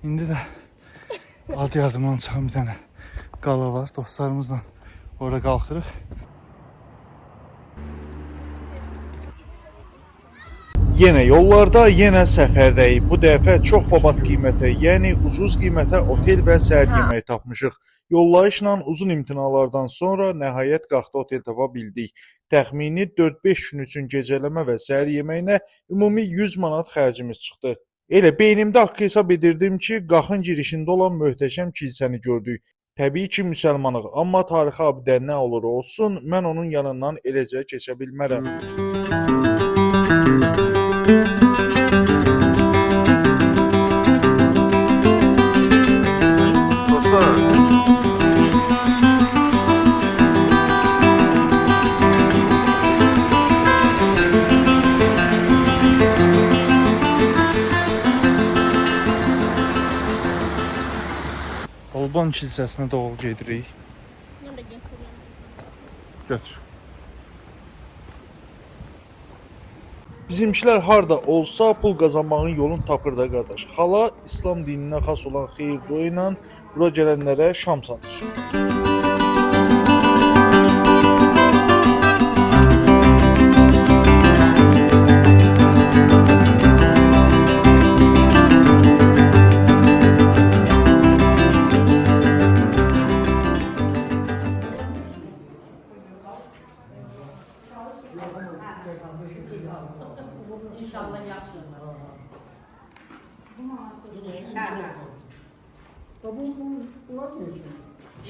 İndi də Adıyamandan çıxan bir dənə qala var. Dostlarımızla orada qalxırıq. Yenə yollarda, yenə səfərdəyik. Bu dəfə çox babat qiymətə, yəni ucuz qiymətə otel və səhər yeməyi tapmışıq. Yollayışla uzun imtinalardan sonra nəhayət qalxdı otel tapa bildik. Təxmini 4-5 gün üçün gecələmə və səhər yeməyinə ümumi 100 manat xərcimiz çıxdı. Elə beynimdə haqq hesab edirdim ki, Qaxın girişində olan möhtəşəm kilsəni gördük. Təbii ki, müsəlmanıq, amma tarixi abidə nə olur olsun, mən onun yanından eləcə keçə bilmərəm. Olban kilsəsinə doğru gedirik. Mən də gətirəm. Götür. Bizimkilər harda olsa pul qazanmağın yolunu tapır da qardaş. Xala İslam dininə xas olan xeyir dua ilə bura gələnlərə şam satır. İnşallah yaxşıdır.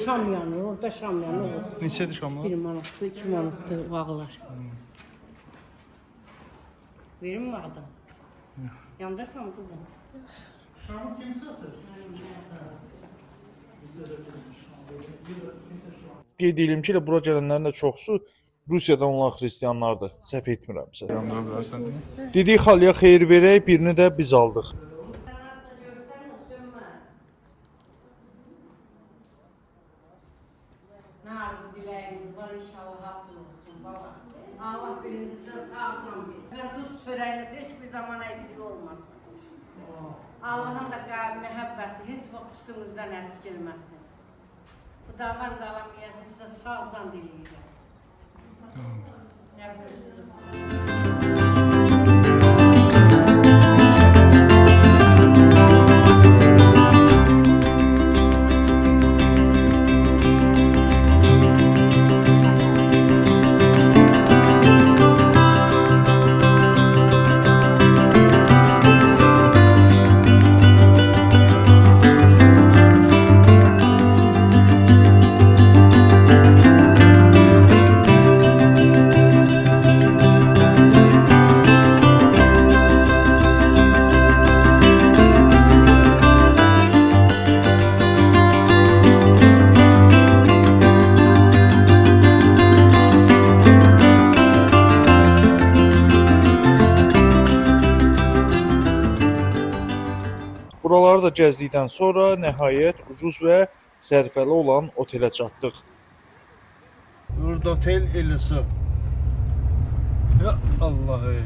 Şam yanır, orada şam yanır. Neçədir şamlar? 1 manatdır, 2 manatdır bağlar. Verir mi bağda? Yandasan kızım. Şamı kim satır? Qeyd edim ki, bura gələnlərin də çoxsu Rusiyadan olan xristianlardır. Səhv etmirəmsə. Yandıra bilərsən değil mi? Dedik xalıya xeyir verək, birini də biz aldıq. Ne arzu dileğiniz var inşallah hasıl olsun baba. Allah birincisi sağ olsun. Tuz süreniz hiçbir zaman eksik olmasın. Allah'ın da məhəbbəti heç vaxt üstünüzdən əskilməsin. Bu davan qalamayası sizə sağ can diləyirəm. Ne bilirsiniz? Buraları da gəzdikdən sonra nəhayət ucuz və sərfəli olan otelə çatdıq. Burada otel Elisu. Ya Allah'ı.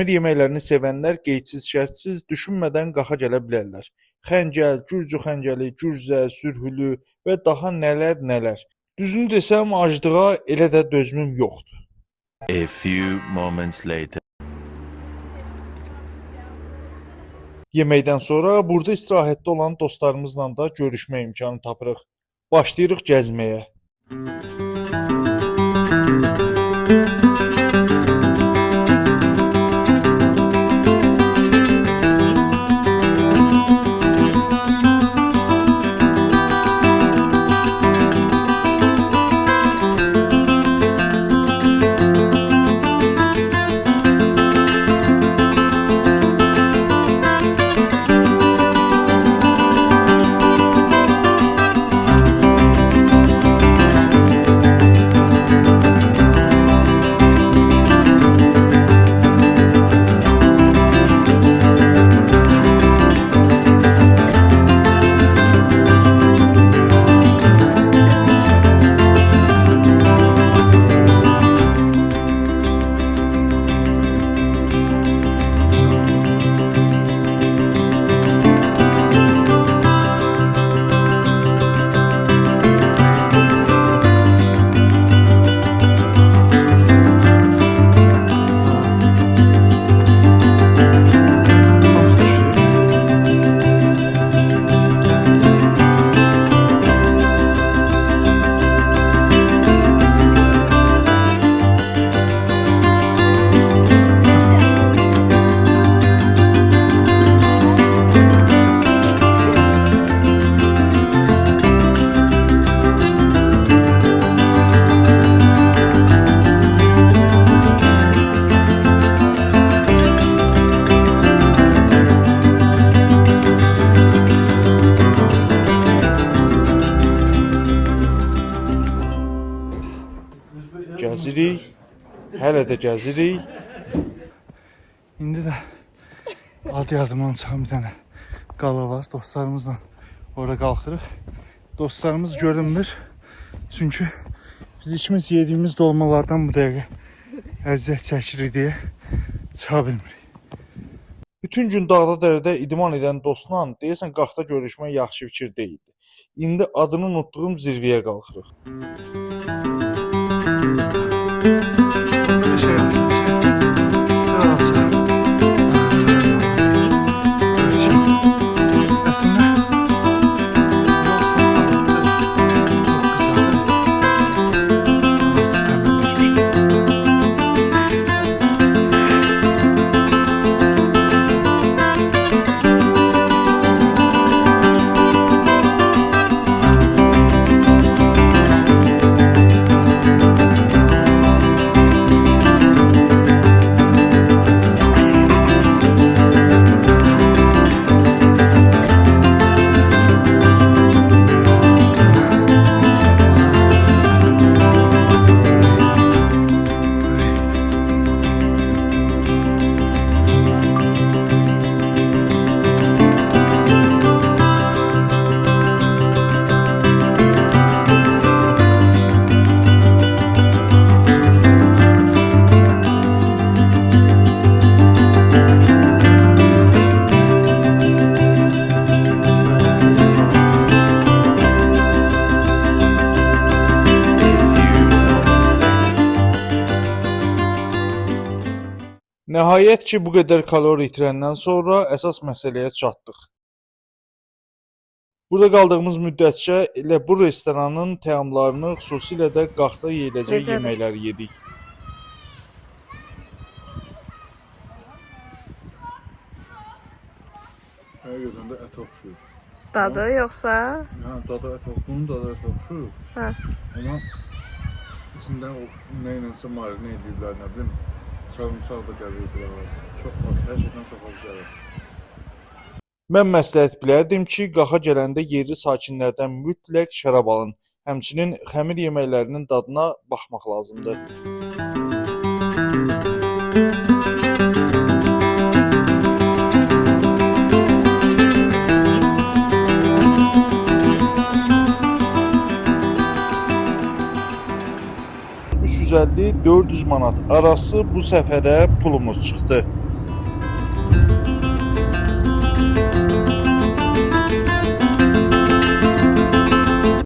Xəmir yeməklərini sevənlər qeydsiz şərtsiz düşünmədən qaxa gələ bilərlər. Xəncəl, Gürcü xəncəli, Gürcə, sürhülü və daha nələr. Düzünü desəm, aclığa elə də dözümüm yoxdur. A few moments later. Yeməkdən sonra burada istirahətdə olan dostlarımızla da görüşmə imkanı tapırıq. Başlayırıq gəzməyə. Gəzirik, hələ də gəzirik. İndi də adı yadımdan çıxan bir dənə qala var. Dostlarımızla orada qalxırıq. Dostlarımız görünmür. Çünki biz ikimiz yediyimiz dolmalardan bu dəqiqə əziyyət çəkirik deyə çıxa bilmirik. Bütün gün dağda dərədə idman edən dostla deyəsən qaxda görüşmək yaxşı fikir deyildi. İndi adını unutduğum zirvəyə qalxırıq. Bir şey yapacağız. Güzel alacağız. Aslında yol çok kısadır. Nəhayət ki, bu qədər kalori itirəndən sonra əsas məsələyə çatdıq. Burada qaldığımız müddətcə elə bu restoranın təamlarını, xüsusilə də qaxda yeyiləcək yeməkləri yedik. Həqiqətən də ət oxşuyur. Dadı yoxsa? Yəni dadı ət oxşuyur, dadı ət oxşuyur. Hə. Amma içində o nə ilənsə marinə ediblər, nə bilim. Sarımsaq da gəlir biraz. Çox az, hər şeydən çox az gəlir. Mən məsləhət bilərdim ki, qaxa gələndə yerli sakinlərdən mütləq şərab alın. Həmçinin xəmir yeməklərinin dadına baxmaq lazımdır. $350-400 manat arası bu səfərə pulumuz çıxdı.